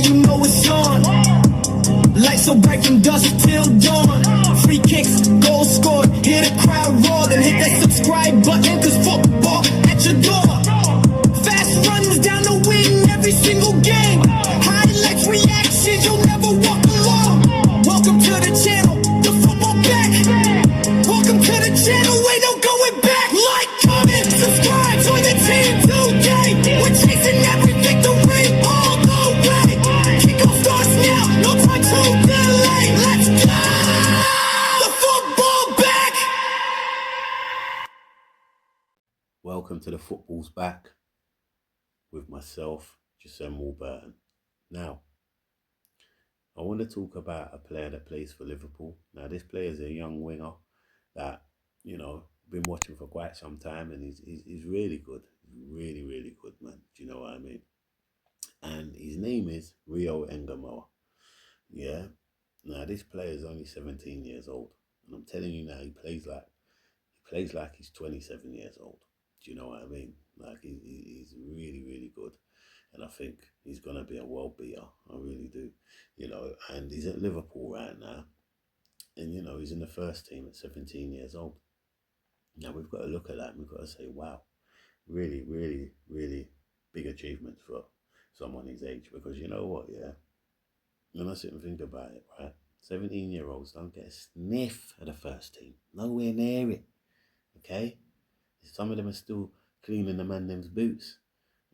you know it's on. Lights so bright from dusk till dawn. Free kicks, goals scored, hear the crowd roar. Then hit that subscribe button, cause football at your door. Fast runs down the wing every single game. Highlights, reactions, you'll never walk alone. Welcome to the channel, the football back. Welcome to the channel, ain't no going back. Like, comment, subscribe, join the team today. We're chasing every victory all the way. Kickoff starts now, no time to delay. Let's go! The football back! Welcome to the Football's Back with myself, Jason Warburton. Now, I want to talk about a player that plays for Liverpool. Now, this player is a young winger that, been watching for quite some time, and he's really good. Really, really good, man. Do you know what I mean? And his name is Rio Ngumoha. Yeah. Now, this player is only 17 years old. And I'm telling you now, he plays like he's 27 years old. Do you know what I mean? Like, he's really, really good. And I think he's going to be a world beater. I really do. And he's at Liverpool right now. And, he's in the first team at 17 years old. Now, we've got to look at that and we've got to say, wow, really, really, really big achievements for someone his age. Because you know what, yeah? When I sit and think about it, right? 17-year-olds don't get a sniff of the first team. Nowhere near it. Okay? Some of them are still cleaning the man them's boots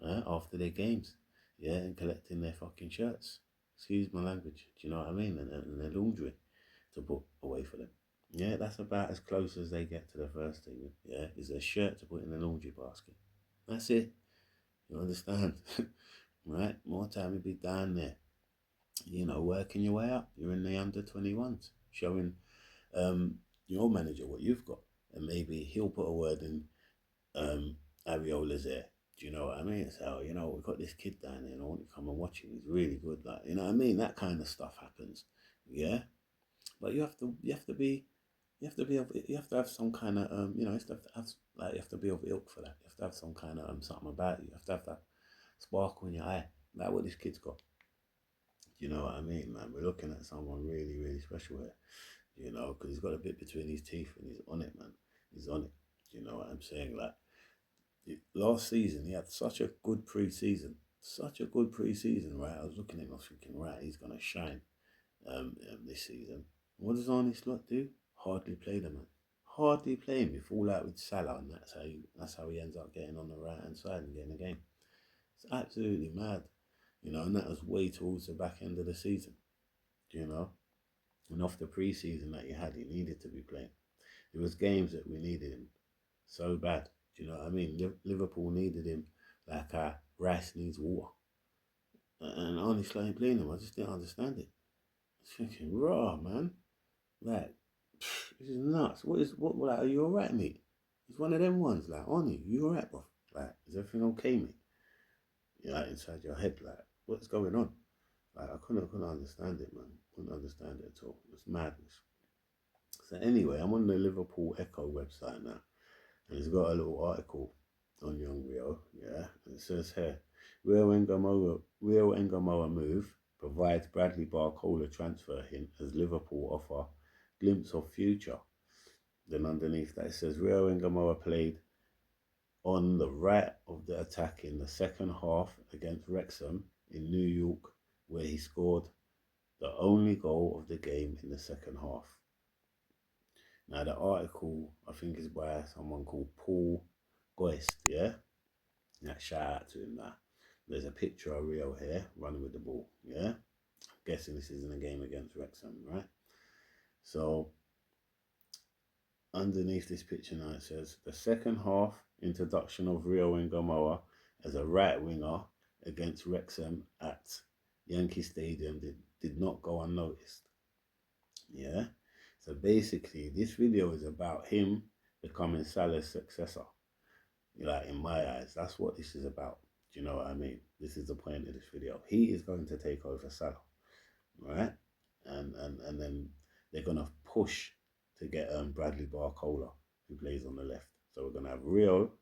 after their games. Yeah, and collecting their fucking shirts. Excuse my language. Do you know what I mean? And their laundry to put away for them. Yeah, that's about as close as they get to the first team. Yeah, is a shirt to put in the laundry basket. That's it. You understand? Right? More time you'll be down there. Working your way up. You're in the under 21s, showing your manager what you've got, and maybe he'll put a word in Ariola's ear. Do you know what I mean? So we've got this kid down there, and I want you to come and watch him. He's really good. Like, you know what I mean? That kind of stuff happens. Yeah, but you have to have some kind of you have to be of ilk for that. You have to have some kind of something about you. You have to have that sparkle in your eye, like what this kid's got. You know what I mean, man? We're looking at someone really, really special here, because he's got a bit between his teeth and he's on it, man. He's on it. You know what I'm saying? Like, last season, he had such a good pre-season. Right? I was looking at him, I was thinking, right, he's going to shine this season. What does Arne Slot do? Hardly play the man. Hardly play him. You fall out with Salah, and that's how he ends up getting on the right-hand side and getting the game. It's absolutely mad. And that was way towards the back end of the season, and off the pre-season that he needed to be playing. There was games that we needed him so bad, do you know what I mean? Liverpool needed him like rice needs water, and honestly, ain't playing him. I just didn't understand it. I was thinking, raw, man, like, this is nuts. Like, are you alright, mate? It's one of them ones, like, Arnie, you alright, bro? Like, is everything okay, mate? Inside your head, like, what's going on? Like, I couldn't understand it, man. Couldn't understand it at all. It's madness. So anyway, I'm on the Liverpool Echo website now, and it's got a little article on young Rio, yeah, and it says here, Rio Ngumoha move provides Bradley Barcola transfer hint as Liverpool offer glimpse of future. Then underneath that it says Rio Ngumoha played on the right of the attack in the second half against Wrexham in New York, where he scored the only goal of the game in the second half. Now, the article, I think, is by someone called Paul Goist, yeah? Shout out to him now. There's a picture of Rio here running with the ball, yeah? I'm guessing this isn't a game against Wrexham, right? So, underneath this picture now, it says, the second half introduction of Rio Ngumoha as a right winger against Wrexham at Yankee Stadium did not go unnoticed. Yeah? So basically, this video is about him becoming Salah's successor. Like, in my eyes, that's what this is about. Do you know what I mean? This is the point of this video. He is going to take over Salah, right? And then they're going to push to get Bradley Barcola, who plays on the left. So we're going to have Rio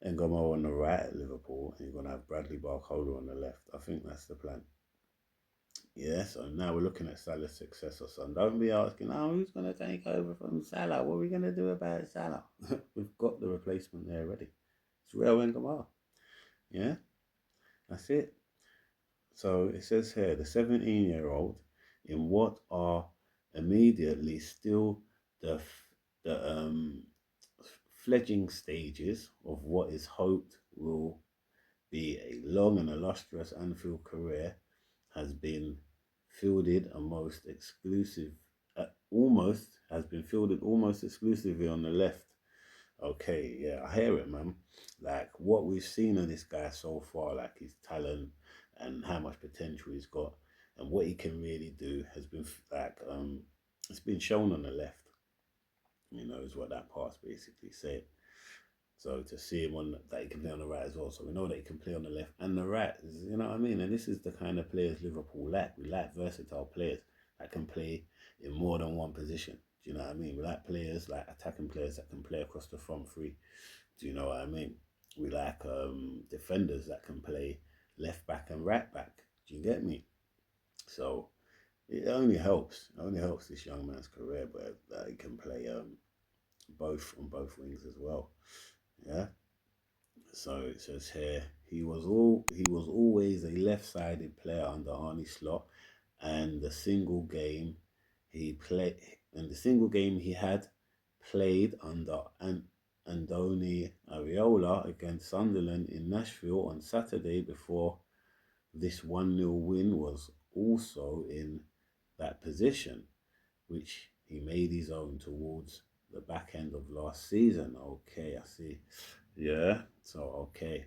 Ngumoha on the right at Liverpool, and you're going to have Bradley Barcola on the left. I think that's the plan. Yeah, so now we're looking at Salah's successor. So don't be asking, oh, who's going to take over from Salah? What are we going to do about Salah? We've got the replacement there already. It's Real Ngumoha. Yeah, that's it. So it says here, the 17-year-old, in what are immediately still the fledgling stages of what is hoped will be a long and illustrious Anfield career, has been fielded almost has been fielded almost exclusively on the left. Okay, yeah, I hear it, man. Like what we've seen of this guy so far, like his talent and how much potential he's got, and what he can really do has been it's been shown on the left. You know, is what that pass basically said. So to see him on that he can play on the right as well. So we know that he can play on the left and the right. You know what I mean? And this is the kind of players Liverpool like. We like versatile players that can play in more than one position. Do you know what I mean? We like players like attacking players that can play across the front three. Do you know what I mean? We like defenders that can play left back and right back. Do you get me? So it only helps. It only helps this young man's career, but that he can play both on both wings as well. Yeah. So it says here he was always a left-sided player under Arne Slot, and the single game he had played under Andoni Areola against Sunderland in Nashville on Saturday before this 1-0 win was also in that position, which he made his own towards the back end of last season. Okay, I see. Yeah, so okay.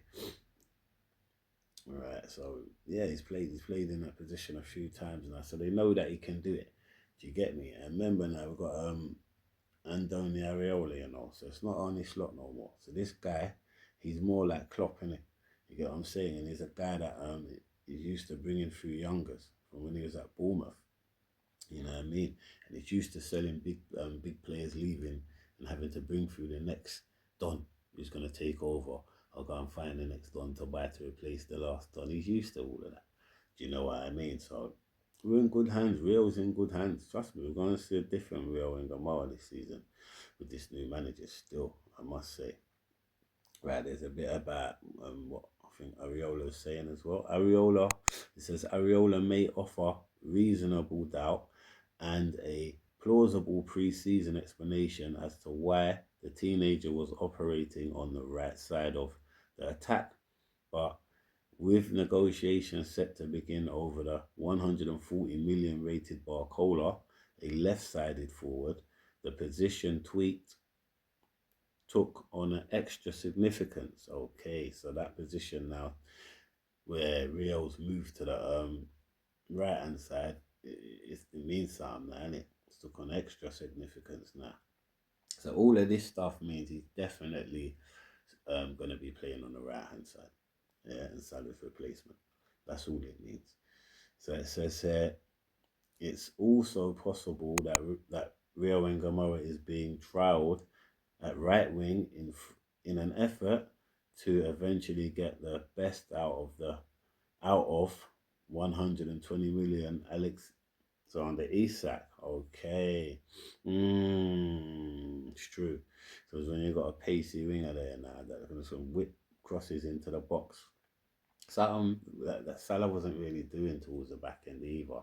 Right, so yeah, he's played in that position a few times now, so they know that he can do it. Do you get me? And remember now we've got Andoni Areola, you know, so it's not Arne Slot no more. So this guy, he's more like Klopp, innit? You get what I'm saying? And he's a guy that is used to bringing through youngers from when he was at Bournemouth. You know what I mean? And it's used to selling big players leaving and having to bring through the next Don who's going to take over. I'll go and find the next Don to buy to replace the last Don. He's used to all of that. Do you know what I mean? So we're in good hands. Real's in good hands. Trust me, we're going to see a different Real in Ngumoha this season with this new manager still, I must say. Right, there's a bit about what I think Areola is saying as well. It says Areola may offer reasonable doubt and a plausible pre-season explanation as to why the teenager was operating on the right side of the attack. But with negotiations set to begin over the 140 million rated Barcola, a left-sided forward, the position took on an extra significance. Okay, so that position now where Real's moved to the right hand side, it means something now, and it took on extra significance now. So all of this stuff means he's definitely going to be playing on the right hand side, yeah, and Salah's replacement. That's all it means. So it says here, it's also possible that Real Ngumoha is being trialled at right wing in an effort to eventually get the best out of 120 million Alex Alexander Isak. Okay, it's true. So it's when you got a pacey winger there now that can sort of whip crosses into the box. Something that Salah wasn't really doing towards the back end either.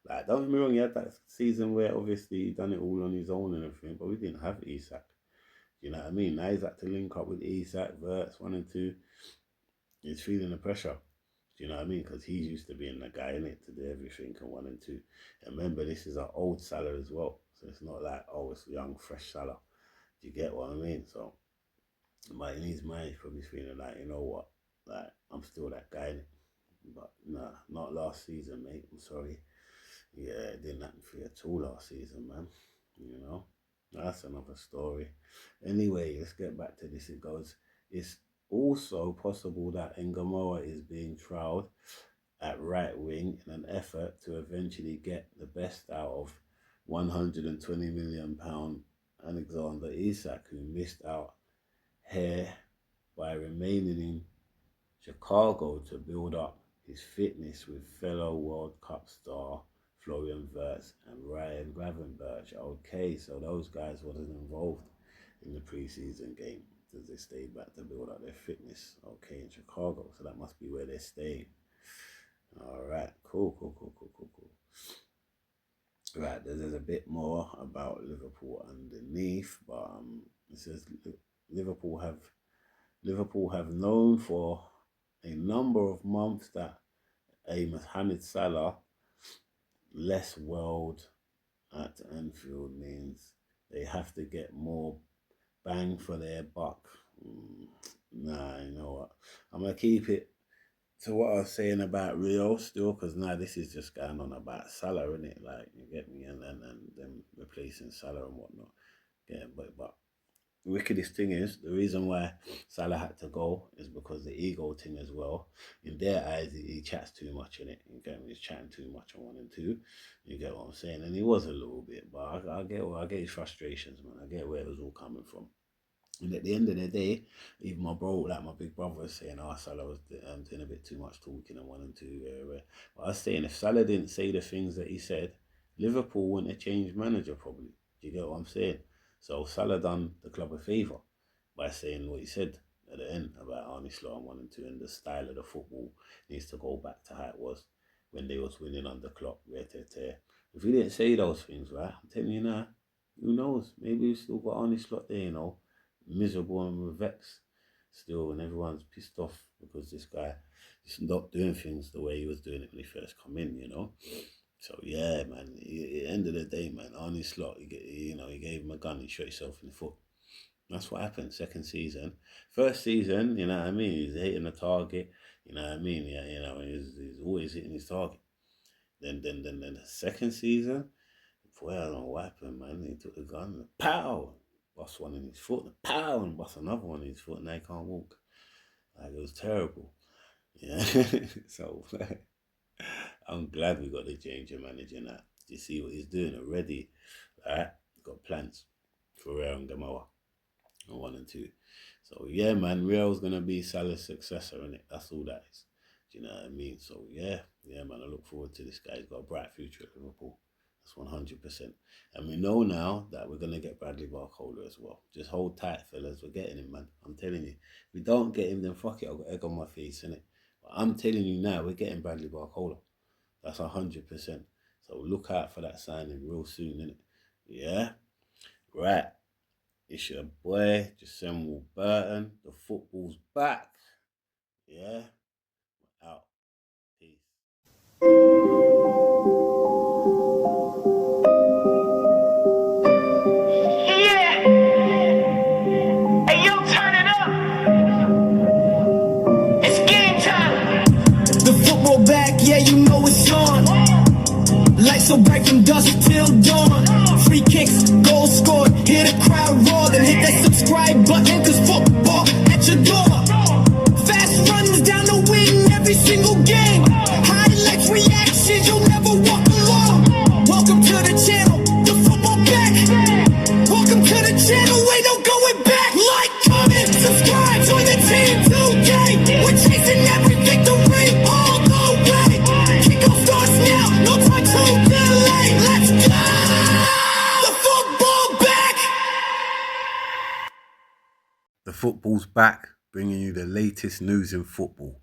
Like, don't get me wrong, he had that season where obviously he done it all on his own and everything, but we didn't have Isak. You know what I mean? Now he's had to link up with Isak, Verts, 1 and 2. He's feeling the pressure. Do you know what I mean? Because he's used to being the guy in it to do everything in 1 and 2. And remember, this is an old Salah as well. So it's not like, oh, it's young, fresh Salah. Do you get what I mean? So, but in his mind, he's probably feeling like, you know what? Like, I'm still that guy in it. But nah, not last season, mate. I'm sorry. Yeah, it didn't happen for you at all last season, man. You know, that's another story. Anyway, let's get back to this. It goes, it's also possible that Ngumoha is being trialled at right wing in an effort to eventually get the best out of £120 million Alexander Isak, who missed out here by remaining in Chicago to build up his fitness with fellow World Cup star Florian Wirtz and Ryan Gravenberch. Okay, so those guys wasn't involved in the preseason game because they stayed back to build up their fitness. Okay, in Chicago, so that must be where they're staying. All right, cool. Right, there's a bit more about Liverpool underneath, but it says Liverpool have known for a number of months that a Mohamed Salah less world at Anfield means they have to get more bang for their buck. Nah, you know what? I'm gonna keep it to what I was saying about Rio still, because now this is just going on about Salah, innit? Like, you get me, and them replacing Salah and whatnot. Yeah, but the wickedest thing is the reason why Salah had to go is because the ego thing as well. In their eyes, he chats too much in it. You get me? He's chatting too much on 1 and 2. You get what I'm saying? And he was a little bit, but I get his frustrations, man. I get where it was all coming from. And at the end of the day, even my bro, like my big brother, was saying, "Oh, Salah was doing a bit too much talking and 1 and 2." But I was saying, if Salah didn't say the things that he said, Liverpool wouldn't have changed manager probably. Do you get what I'm saying? So Salah done the club a favour by saying what he said at the end about Arne Slot and 1 and 2, and the style of the football needs to go back to how it was when they was winning under Klopp. If he didn't say those things, right, I'm telling you now, who knows? Maybe we still got Arne Slot there, you know, miserable and vexed still, and everyone's pissed off because this guy is not doing things the way he was doing it when he first come in, you know. So yeah, man. At the end of the day, man, Arne Slot, he gave him a gun. He shot himself in the foot. That's what happened. Second season, first season, you know what I mean. He's hitting the target. You know what I mean. Yeah, you know, he's always hitting his target. Then the second season, boy, I don't know what happened, man. He took the gun, and pow, bust one in his foot, and pow, and bust another one in his foot, and now he can't walk. Like, it was terrible. Yeah. So I'm glad we got the change of manager now. You see what he's doing already, right? Got plans for Real and Ngumoha on 1 and 2. So yeah, man, Real's gonna be Salah's successor, innit? That's all that is. Do you know what I mean? So yeah, man, I look forward to this guy. He's got a bright future at Liverpool. That's 100%. And we know now that we're gonna get Bradley Barcola as well. Just hold tight, fellas. We're getting him, man. I'm telling you. If we don't get him, then fuck it. I've got egg on my face, innit? But I'm telling you now, we're getting Bradley Barcola. That's 100%. So look out for that signing real soon, innit? Yeah? Right. It's your boy, Jason Burton. The football's back. Yeah? Out. Peace. Yeah. Hey, yo, turn it up. It's game time. The football back, yeah, you know it's on. Lights so bright from dusk till dawn. Free kicks, goals scored, hear the crowd roar. Then hit that subscribe button, cause football at your door. Fast runs down the wing every single game. Highlights, reactions, you'll never walk alone. Welcome to the channel, the football back. Welcome to the channel, ain't no going back. Like, comment, subscribe, join the team today. We're chasing every victory all the way. Kickoff starts now, no time to delay. Let's go! The football back! The football's back, bringing you the latest news in football.